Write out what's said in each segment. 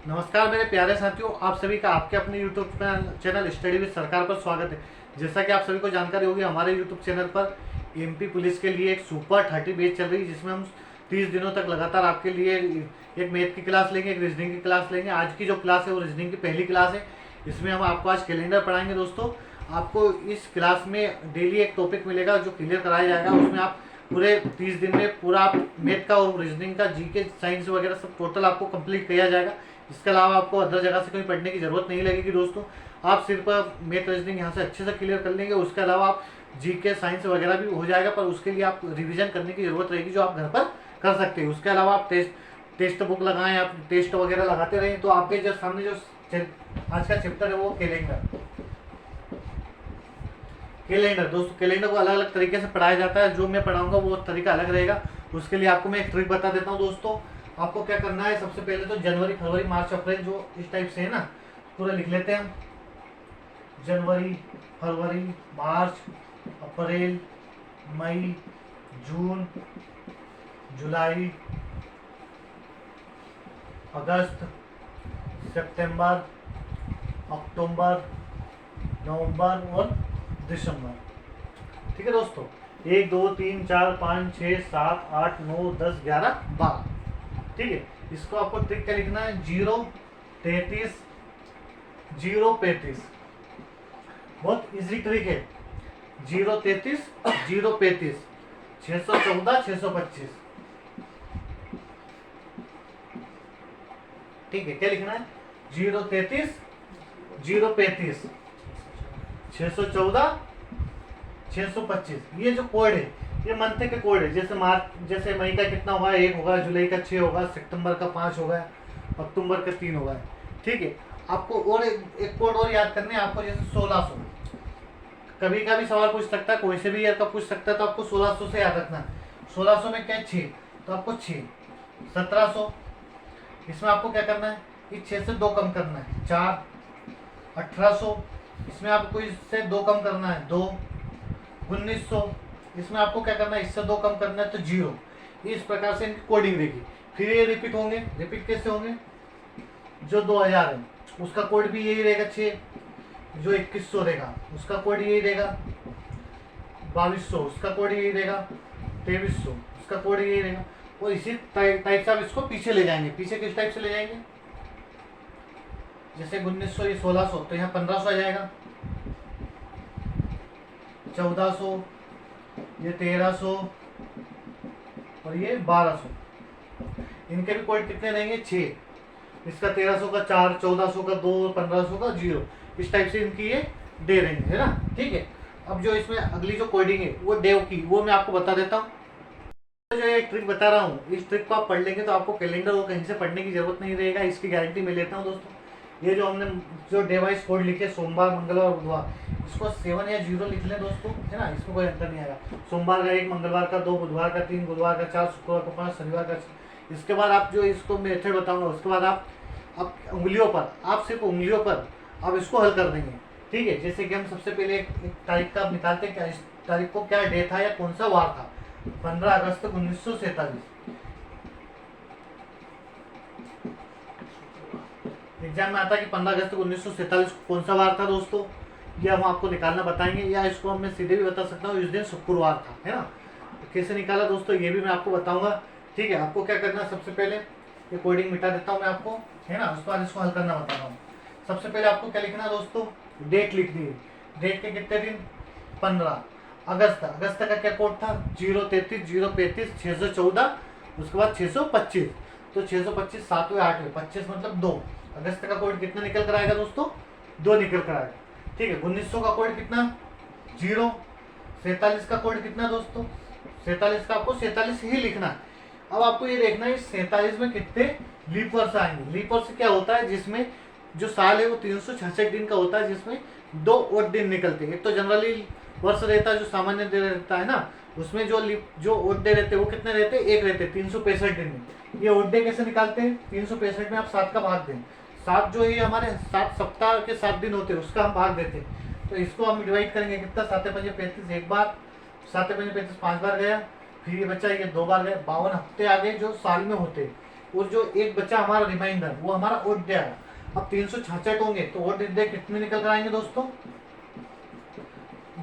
नमस्कार मेरे प्यारे साथियों, आप सभी का आपके अपने यूट्यूब चैनल स्टडी विद सरकार पर स्वागत है। जैसा कि आप सभी को जानकारी होगी, हमारे यूट्यूब चैनल पर एमपी पुलिस के लिए एक सुपर 30 बैच चल रही है, जिसमें हम 30 दिनों तक लगातार आपके लिए एक मैथ की क्लास लेंगे, एक रीजनिंग की क्लास लेंगे। आज की जो क्लास है वो रीजनिंग की पहली क्लास है। इसमें हम आपको आज कैलेंडर पढ़ाएंगे दोस्तों। आपको इस क्लास में डेली एक टॉपिक मिलेगा जो क्लियर कराया जाएगा। उसमें आप पूरे 30 दिन में पूरा आप मैथ का और रीजनिंग का, जीके, साइंस वगैरह सब टोटल आपको कंप्लीट किया जाएगा। इसके अलावा आपको अदर जगह से कहीं पढ़ने की जरूरत नहीं लगेगी दोस्तों। आप सिर्फ मैथ रीजनिंग यहाँ से अच्छे से क्लियर कर लेंगे। उसके अलावा आप जीके, साइंस वगैरह भी हो जाएगा, पर उसके लिए आप रिवीजन करने की जरूरत रहेगी, जो आप घर पर कर सकते हैं। उसके अलावा आप टेस्ट बुक लगाएं, आप टेस्ट वगैरह लगाते रहें। तो आपके जो सामने जो आज का चैप्टर है वो कैलेंडर दोस्तों। कैलेंडर को अलग अलग तरीके से पढ़ाया जाता है। जो मैं पढ़ाऊंगा वो तरीका अलग रहेगा। उसके लिए आपको मैं एक ट्रिक बता देता हूँ दोस्तों। आपको क्या करना है, सबसे पहले तो जनवरी, फरवरी, मार्च, अप्रैल जो इस टाइप से है ना, पूरा लिख लेते हैं हम। जनवरी, फरवरी, मार्च, अप्रैल, मई, जून, जुलाई, अगस्त, सितंबर, अक्टूबर, नवंबर और दिसंबर। ठीक है दोस्तों, 1 2 3 4 5 6 7 8 9 10 11 12। ठीक है, इसको आपको ट्रिक क्या लिखना है, 0 33 0 35। बहुत इजी ट्रिक है। 0 33 0 35 614 625। ठीक है, क्या लिखना है, 0 33 0 35 614 625। ये जो कोड है ये मंथ के कोड है। जैसे मई का कितना होगा, 1 होगा, जुलाई का 6 होगा, सितंबर का 5 होगा, अक्टूबर का 3 होगा। ठीक है, आपको और एक कोड और याद करने हैं आपको, जैसे 1600। कभी का भी सवाल पूछ सकता है, कोई से भी ईयर का पूछ सकता है, तो आपको 1600 से याद रखना है। 1600 में क्या है, 6, तो आपको 6। 1700, इसमें आपको क्या करना है, इस 6 से 2 कम करना है, 4। 1800, इसमें आपको इससे 2 कम करना है, 2। 1900, इसमें आपको क्या करना है, इससे 2 कम करना है, तो 0। इस प्रकार से इनकी कोडिंग रहेगी। फिर ये रिपीट होंगे। रिपीट कैसे होंगे, जो 2000 है उसका कोड भी यही रहेगा 6। जो 2100 रहेगा उसका कोड यही रहेगा, 2200 उसका कोड यही रहेगा, 2300 उसका कोड यही रहेगा। और इसी टाइप से आप इसको पीछे ले जाएंगे। पीछे किस टाइप से ले जाएंगे, जैसे 1900 ये 1600, तो यहाँ 1500 आ जाएगा, 1400, ये 1300 और ये 1200। इनके भी कोड कितने रहेंगे, 6। इसका 1300 का 4, 1400 का 2, 1500 का 0। इस टाइप से इनकी ये दे रहेंगे, है ना। ठीक है, अब जो इसमें अगली जो कोडिंग है वो डेव की, वो मैं आपको बता देता हूँ। जो ये ट्रिक बता रहा हूँ, इस ट्रिक को आप पढ़ लेंगे तो आपको कैलेंडर को कहीं से पढ़ने की जरूरत नहीं रहेगा। इसकी गारंटी मैं लेता हूँ दोस्तों। ये जो हमने जो डे वाइज कोड लिखे, सोमवार, मंगलवार, बुधवार, इसको 7 या 0 लिख लें दोस्तों, है ना। इसमें कोई अंतर नहीं आएगा। सोमवार का 1, मंगलवार का 2, बुधवार का 3, गुरुवार का 4, शुक्रवार का 5, शनिवार का 6। इसके बाद आप जो इसको मेथड बताऊंगा, उसके बाद आप उंगलियों पर, आप सिर्फ उंगलियों पर आप इसको हल कर देंगे। ठीक है, जैसे कि हम सबसे पहले एक तारीख का निकालते हैं। क्या इस तारीख को क्या डे था या कौन सा वार था, 15 अगस्त 1947। एग्जाम में आता है कि 15 अगस्त 1947 कौन सा वार था दोस्तों, ये हम आपको निकालना बताएंगे। या इसको हम मैं सीधे भी बता सकता हूँ, इस दिन शुक्रवार था, है ना। तो कैसे निकाला दोस्तों ये भी मैं आपको बताऊंगा। ठीक है, आपको क्या करना है, सबसे पहले ये कोडिंग मिटा देता हूँ मैं आपको, है ना। उसके बाद इसको हल करना बता रहा हूँ। सबसे पहले आपको क्या लिखना है दोस्तों, डेट लिख दी। डेट के कितने दिन, 15 अगस्त। अगस्त का क्या कोड था, 0 33 0 35 614, उसके बाद 625। तो 625 7वें 8वें 25 मतलब 2। अगस्त का कोड कितना निकल कर आएगा दोस्तों, 2 निकल कर आएगा। ठीक है, 1900 का कोड कितना, 0। 47 का कोड कितना दोस्तों, 47 का आपको 47 ही लिखना है। अब आपको ये देखना है 47 में कितने लीप वर्ष आएंगे। लीप वर्ष क्या होता है, जिसमें जो साल है वो 366 दिन का होता है, जिसमें 2 और दिन निकलते हैं। एक तो जनरली वर्ष रहता है जो सामान्य दिन रहता है ना, उसमें जो ओड डे रहते हैं वो कितने रहते हैं, 1 रहते हैं 365 दिन में। ये ओड डे कैसे निकालते हैं, 365 में आप 7 का भाग दें। 7 जो है हमारे 7 सप्ताह के 7 दिन होते हैं, उसका हम भाग देते हैं। तो इसको हम डिवाइड करेंगे कितना, 7 5 35 एक बार, 7 5 35 5 बार गया, फिर ये बच्चा ये 2 बार गया। 52 हफ्ते आ गए जो साल में होते हैं। और जो एक बच्चा हमारा रिमाइंडर वो हमारा ओड डे आया। अब 366 होंगे तो ओड डे कितने निकल कर आएंगे दोस्तों,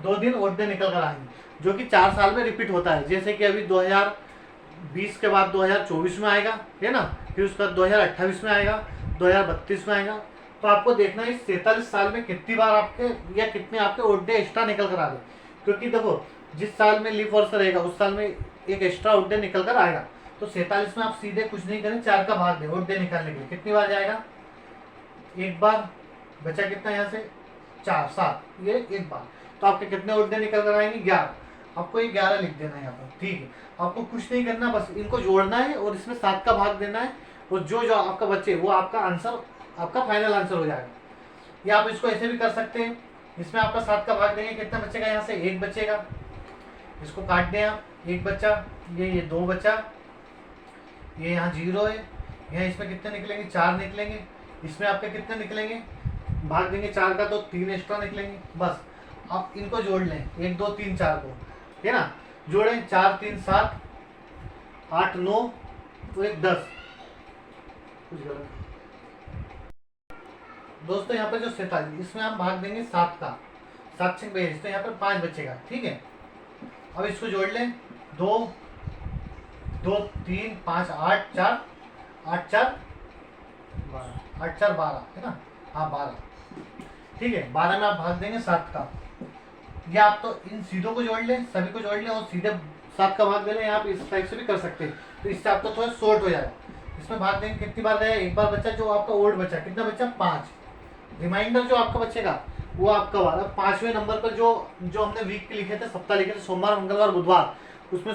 2 दिन ओड डे निकल कर आएंगे, जो कि 4 साल में रिपीट होता है। जैसे कि अभी 2020 के बाद 2024 में आएगा, है ना, फिर उसका 2028 में आएगा, 2032 में आएगा। तो आपको देखना है इस 43 साल में कितनी बार आपके या कितने आपके ओड डे एक्स्ट्रा निकल कर आ गए। क्योंकि देखो जिस साल में लीप वर्ष रहेगा उस साल में एक एक्स्ट्रा ओड डे निकल कर आएगा। तो 47 में आप सीधे कुछ नहीं करें, 4 का भाग दें ओड डे निकालने के लिए। कितनी बार जाएगा, एक बार, बचा कितना यहाँ से 4, 7, ये एक बार। तो आपके कितने ओड डे निकल कर आएंगे, 11। आपको ये 11 लिख देना है यहाँ पर, ठीक है। आपको कुछ नहीं करना, बस इनको जोड़ना है और इसमें 7 का भाग देना है, और जो जो आपका बचे वो आपका आंसर, आपका फाइनल आंसर हो जाएगा। या आप इसको ऐसे भी कर सकते हैं, इसमें आपका 7 का भाग देंगे, कितना बचेगा, यहाँ से 1 बचेगा, इसको काट दें आप, 1 बचा, ये 2 बचा, ये यहाँ 0 है, यहाँ इसमें कितने निकलेंगे, 4 निकलेंगे, इसमें आपके कितने निकलेंगे, भाग देंगे 4 का तो 3 एक्स्ट्रा निकलेंगे। बस आप इनको जोड़ लें, 1 2 3 4 को, है ना, जोड़ें, 4 3 7 8 9 तो 1 10, कुछ गलत दोस्तों। यहाँ पर जो 47 इसमें हम भाग देंगे 7 का, 7 से बेस, तो यहाँ पर 5 बचेगा, ठीक है। अब इसको जोड़ लें, 2 2 3 5 8 4 8 4 12, 8 4 12, है ना, हाँ 12, ठीक है। 12 में आप भाग देंगे 7 का, या आप तो इन सीधों को जोड़ लें, सभी को जोड़ लें और सीधे 7 का भाग दे लें। आप इस टाइप से भी कर सकते हैं, तो इससे आपको थोड़ा शॉर्ट हो जाएगा। इसमें भाग देंगे, कितनी बार गया, एक बार बचा, जो आपका ओल्ड बचा, कितना बचा, 5। रिमाइंडर जो आपका बचेगा वो आपका वाला 5वें नंबर पर जो हमने वीक के लिखे थे, सप्ताह लिखे थे, सोमवार मंगलवार बुधवार, उसमें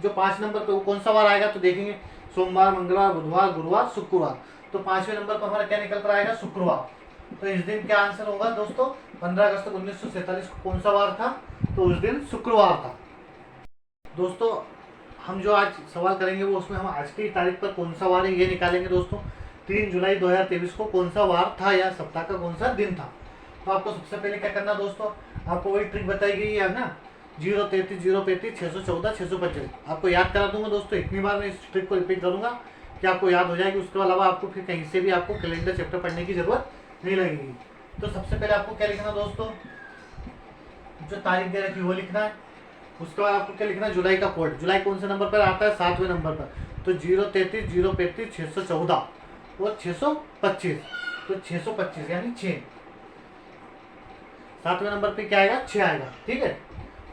जो 5 नंबर पे वो कौन सा वार आएगा, तो देखेंगे सोमवार मंगलवार बुधवार गुरुवार शुक्रवार। तो 5वें नंबर पर हमारा क्या निकल कर आएगा, शुक्रवार। तो इस दिन क्या आंसर होगा दोस्तों, 15 अगस्त 1947 को कौन सा वार था, तो उस दिन शुक्रवार था। दोस्तों हम जो आज सवाल करेंगे वो उसमें हम आज की तारीख पर कौन सा वार है ये निकालेंगे दोस्तों। 3 जुलाई 2023 को कौन सा वार था या सप्ताह का कौन सा दिन था। तो आपको सबसे पहले क्या करना दोस्तों, आपको वही ट्रिक बताई गई है ना, 033 035 614 625। आपको याद करा दूंगा दोस्तों, इतनी बार मैं इस ट्रिक को रिपीट करूंगा कि आपको याद हो जाएगी। उसके अलावा आपको फिर कहीं से भी आपको कैलेंडर चैप्टर पढ़ने की जरूरत नहीं लगेगी। तो सबसे पहले आपको क्या लिखना दोस्तों, जो तारीख दे रखी वो लिखना है। उसके बाद आपको क्या लिखना है, जुलाई का कोड। जुलाई कौन से नंबर पर आता है, 7वें नंबर पर। तो 033 035 614 और 625, तो 625 यानी 6। 7वें नंबर पे क्या आएगा, 6 आएगा, ठीक है।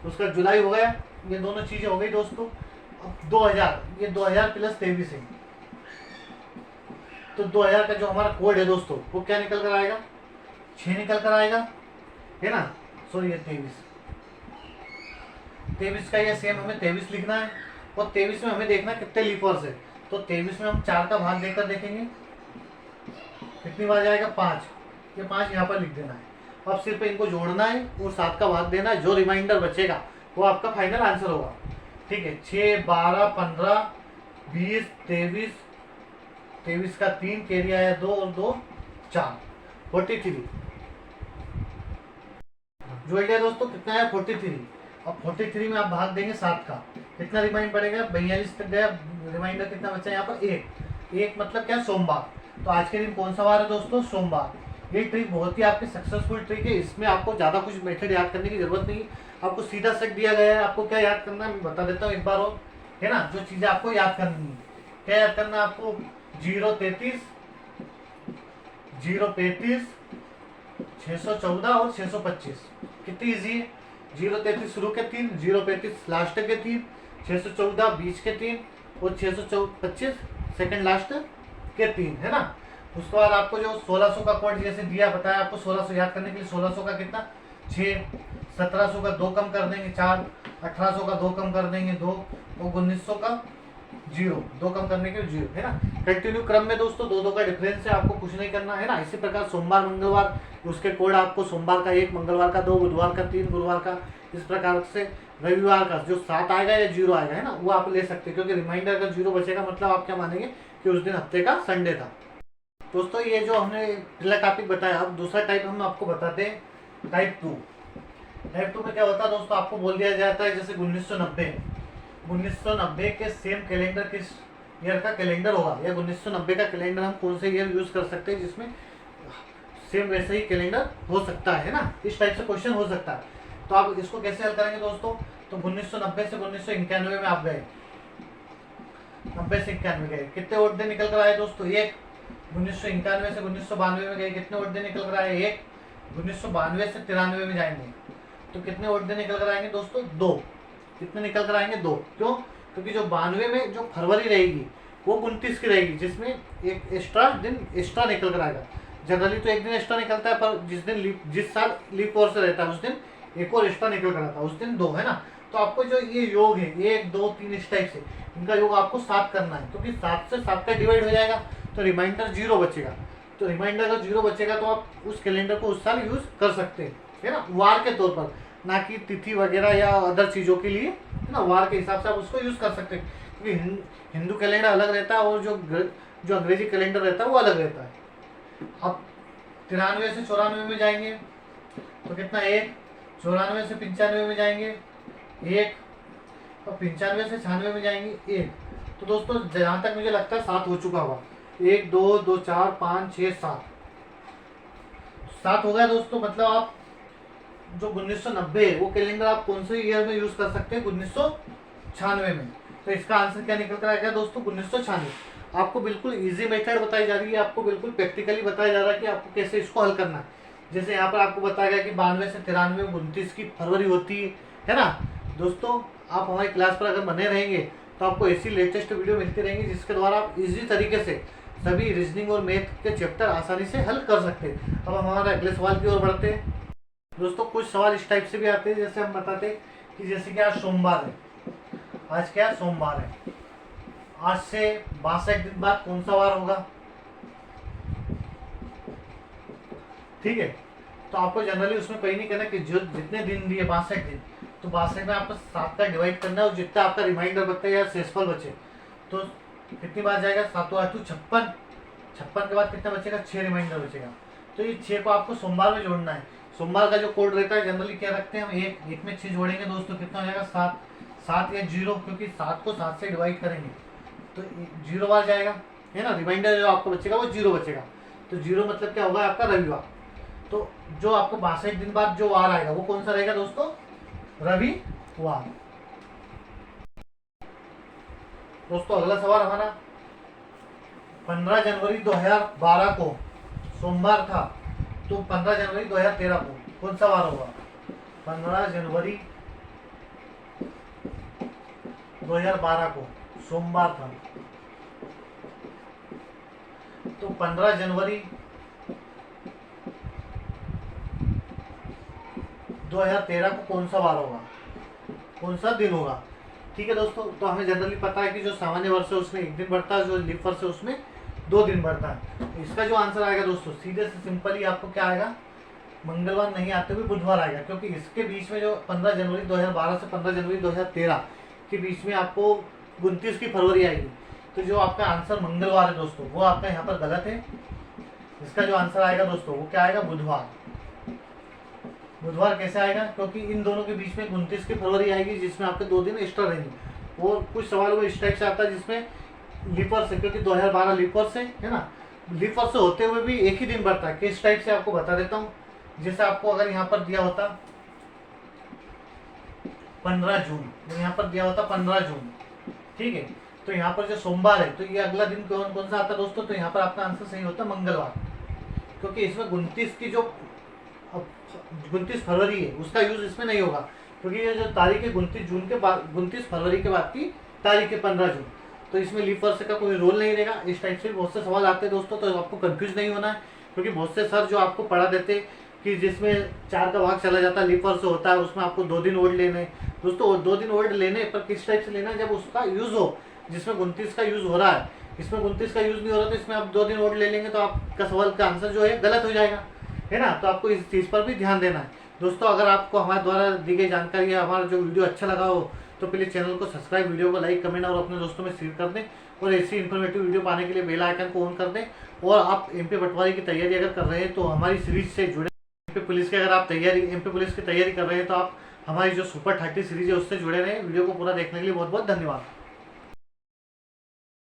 उसका जुलाई हो गया, ये दोनों चीजें हो गई दोस्तों। अब 2000, ये 2000 प्लस 23 है, तो 2000 का जो हमारा कोड है दोस्तों वो क्या निकल कर आएगा, 6 निकल कर आएगा, है ना, सॉरी ये 23 का ये सेम हमें 23 लिखना है। और 23 में हमें देखना कितने लीप वर्ष है। तो 23 में हम 4 का भाग देकर देखेंगे कितनी बार जाएगा, 5। ये 5 यहाँ पर लिख देना है। अब सिर्फ इनको जोड़ना है और 7 का भाग देना है, जो रिमाइंडर बचेगा वो आपका फाइनल आंसर होगा, ठीक है। 6 12 15 20 23, 23 का 3 कैरी आया 2 और 2 4, 43 जोड़ लिया दोस्तों, कितना है 43। अब 43 में आप भाग देंगे 7 का, कितना रिमाइंड पड़ेगा, 42 तक गया। रिमाइंडर कितना बचा यहाँ पर, 1 मतलब क्या, सोमवार। तो आज के दिन कौन सा वार है दोस्तों, सोमवार। ये ट्रिक बहुत ही आपकी सक्सेसफुल ट्रिक है, इसमें आपको ज़्यादा कुछ मेथड याद करने की जरूरत नहीं, आपको सीधा सेट दिया गया है। आपको क्या याद करना है मैं बता देता हूँ एक बार और, है ना, जो चीज़ें आपको याद करनी है। क्या याद करना है आपको, 033 035 614 और 625। कितनी ईजी है, 033 शुरू के 3, 035 लास्ट के 3, 614 बीच के 3 और 625 सेकंड लास्ट के 3, है ना। उसके बाद आपको जो 1600 का कोड जैसे दिया बताया आपको, 1600 याद करने के लिए 1600 का कितना, 6, 1700 का 2 कम कर देंगे 4, 1800 का 2 कम कर देंगे 2 और 1900 का 0, 2 कम करने के 0, है ना। कंटिन्यू क्रम में दोस्तों 2 का डिफरेंस है, आपको कुछ नहीं करना है ना। इसी प्रकार सोमवार मंगलवार उसके कोड आपको सोमवार का 1, मंगलवार का 2, बुधवार का 3, गुरुवार का, इस प्रकार से रविवार का जो 7 आएगा या 0 आएगा, है ना, वो आप ले सकते हैं। क्योंकि रिमाइंडर अगर 0 बचेगा मतलब आप क्या मानेंगे कि उस दिन हफ्ते का संडे था। दोस्तों ये जो हमने पहला टॉपिक बताया, अब दूसरा टाइप हम आपको बताते हैं टाइप 2। टाइप 2 में क्या होता है दोस्तों, आपको बोल दिया जाता है जैसे 1990 के सेम कैलेंडर किस ईयर का कैलेंडर होगा या 1990 का कैलेंडर हम कौन से ईयर यूज कर सकते हैं जिसमें सेम वैसे ही कैलेंडर हो सकता है ना, इस टाइप से क्वेश्चन हो सकता है। तो आप इसको कैसे हल करेंगे दोस्तों, तो 1990 से 1991 में आप गए, 90 से 91 गए, कितने वोट दे निकल कर आए दोस्तों, एक। 1991 से 1992 में गए, कितने वोट दे निकल कर आए, एक। 1992 से 93 में जाएंगे तो कितने वोट दे निकल कर आएंगे दोस्तों, दो। कितने निकल कर आएंगे, दो। क्यों, क्योंकि जो 92 में जो फरवरी रहेगी वो 29 की रहेगी, जिसमें एक एक्स्ट्रा दिन एक्स्ट्रा निकल कर आएगा। जनरली तो एक दिन एक्स्ट्रा निकलता है, पर जिस साल लीप ओवर से रहता है उस दिन एक और एक्स्ट्रा निकल कर आता है, उस दिन दो, है ना। तो आपको जो ये योग है 1 2 3 इस टाइप से, इनका योग आपको 7 करना है, क्योंकि 7 से 7 का डिवाइड हो जाएगा तो रिमाइंडर 0 बचेगा। तो रिमाइंडर अगर 0 बचेगा तो आप उस कैलेंडर को उस साल यूज कर सकते हैं, है ना, वार के तौर पर, ना कि तिथि वगैरह या अदर चीज़ों के लिए, है ना। वार के हिसाब से आप उसको यूज कर सकते हैं, क्योंकि हिंदू कैलेंडर अलग रहता है और जो अंग्रेजी कैलेंडर रहता है वो अलग रहता है। अब 93 से 94 में जाएंगे तो कितना, एक। 94 से 95 में जाएंगे, एक। और 95 से 96 में जाएंगे, एक। तो दोस्तों जहाँ तक मुझे लगता है 7 हो चुका होगा, 1 2 2 4 5 6 7, 7 हो गया दोस्तों। मतलब आप जो 1990 है वो कैलेंडर आप कौन से ईयर में यूज कर सकते हैं, 1996 में। तो इसका आंसर क्या निकल कर आएगा दोस्तों, 1996। आपको बिल्कुल इजी मेथड बताई जा रही है, आपको बिल्कुल प्रैक्टिकली बताया जा रहा है कि आपको कैसे इसको हल करना है। जैसे यहाँ पर आपको बताया गया कि 92 से 93 में 29 की फरवरी होती है ना। दोस्तों आप हमारी क्लास पर अगर बने रहेंगे तो आपको ऐसी लेटेस्ट वीडियो मिलती रहेंगी जिसके द्वारा आप इजी तरीके से सभी रीजनिंग और मैथ के चैप्टर आसानी से हल कर सकते हैं। अब हम हमारे अगले सवाल की ओर बढ़ते हैं। दोस्तों कुछ सवाल इस टाइप से भी आते हैं, जैसे हम बताते हैं कि जैसे कि आज सोमवार है, आज क्या सोमवार है, आज से 62 दिन बाद कौन सा वार होगा, ठीक है। तो आपको जनरली उसमें कहीं नहीं कहना कि जो जितने दिन दिए 62 दिन, तो 62 में आपको 7 का डिवाइड करना है और जितना आपका रिमाइंडर बचता है या शेषफल बचे तो कितनी बार जाएगा, 7 8 56, 56 के बाद कितना बचेगा, 6 रिमाइंडर बचेगा। तो ये 6 को आपको सोमवार में जोड़ना है। सोमवार का जो कोड रहता है जनरली क्या रखते हैं हम, एक में 6 जोड़ेंगे दोस्तों, कितना हो जाएगा, 7 7 या 0, क्योंकि 7 को 7 से डिवाइड करेंगे तो 0 बार जाएगा, है ना। रिमाइंडर जो आपको बचेगा वो 0 बचेगा। तो 0 मतलब क्या होगा, आपका रविवार। तो जो आपको 62 दिन बाद जो वार आएगा वो कौन सा रहेगा दोस्तों, रविवार। दोस्तों अगला सवाल हमारा 15 जनवरी 2012 को सोमवार था, तो 15 जनवरी 2013 को कौन सा वार होगा, 15 जनवरी 2012 को सोमवार था, तो 15 जनवरी 2013 को कौन सा वार होगा, कौन सा दिन होगा, ठीक है दोस्तों। तो हमें जनरली पता है कि जो सामान्य वर्ष है उसमें 1 दिन बढ़ता है, जो लीप वर्ष है उसमें 2 दिन बढ़ता है। तो इसका जो आंसर आएगा दोस्तों सीधे से सिंपली आपको क्या आएगा, मंगलवार नहीं आते हुए बुधवार आएगा, क्योंकि इसके बीच में जो 15 जनवरी 2012 से 15 जनवरी 2013 के बीच में आपको 29 की फरवरी आएगी। तो जो आपका आंसर मंगलवार है दोस्तों वो आपका यहाँ पर गलत है। इसका जो आंसर आएगा दोस्तों वो क्या आएगा, बुधवार। बुधवार कैसे आएगा, क्योंकि इन दोनों के बीच में 29 की फरवरी आएगी जिसमें आपके 2 दिन एक्स्ट्रा रहेंगे। और कुछ सवाल वो इस टाइप से आता है जिसमें लीप वर्ष है, क्योंकि 2012 लीप वर्ष है ना। लीप वर्ष होते हुए भी एक ही दिन बढ़ता है, किस टाइप से आपको बता देता हूँ। जैसे आपको अगर यहाँ पर दिया होता 15 जून, यहाँ पर दिया होता 15 जून, ठीक है। तो यहाँ पर जो सोमवार है तो ये अगला दिन कौन कौन सा आता है दोस्तों, तो यहाँ पर आपका आंसर सही होता मंगलवार, क्योंकि इसमें 29 की जो 29 फरवरी है उसका यूज इसमें नहीं होगा, क्योंकि ये जो तारीख है 29 जून के बाद 29 फरवरी के बाद की तारीख है 15 जून, तो इसमें लीप वर्ष का कोई रोल नहीं रहेगा। इस टाइप से बहुत से सवाल आते हैं दोस्तों, तो आपको कंफ्यूज नहीं होना है, क्योंकि बहुत से सर जो आपको पढ़ा देते कि जिसमें 4 का भाग चला जाता है, लीप वर्ष होता है, उसमें आपको 2 दिन ओल्ड लेने दोस्तों। 2 दिन ओल्ड लेने पर किस टाइप से लेना है, जब उसका यूज हो, जिसमें 29 का यूज हो रहा है, इसमें 29 का यूज नहीं हो रहा, तो इसमें आप 2 दिन ओल्ड ले लेंगे तो आपका सवाल का आंसर जो है गलत हो जाएगा, है ना। तो आपको इस चीज़ पर भी ध्यान देना है दोस्तों। अगर आपको हमारे द्वारा दी गई जानकारी या हमारा जो वीडियो अच्छा लगा हो तो प्लीज़ चैनल को सब्सक्राइब, वीडियो को लाइक, कमेंट और अपने दोस्तों में शेयर कर दें, और ऐसी इन्फॉर्मेटिव वीडियो पाने के लिए बेल आइकन को ऑन कर दें। और आप एमपी पटवारी की तैयारी अगर कर रहे हैं तो हमारी सीरीज से जुड़े, एमपी पुलिस की अगर आप एमपी पुलिस की तैयारी कर रहे हैं तो आप हमारी जो सुपर 30 सीरीज है उससे जुड़े रहें। वीडियो को पूरा देखने के लिए बहुत बहुत धन्यवाद।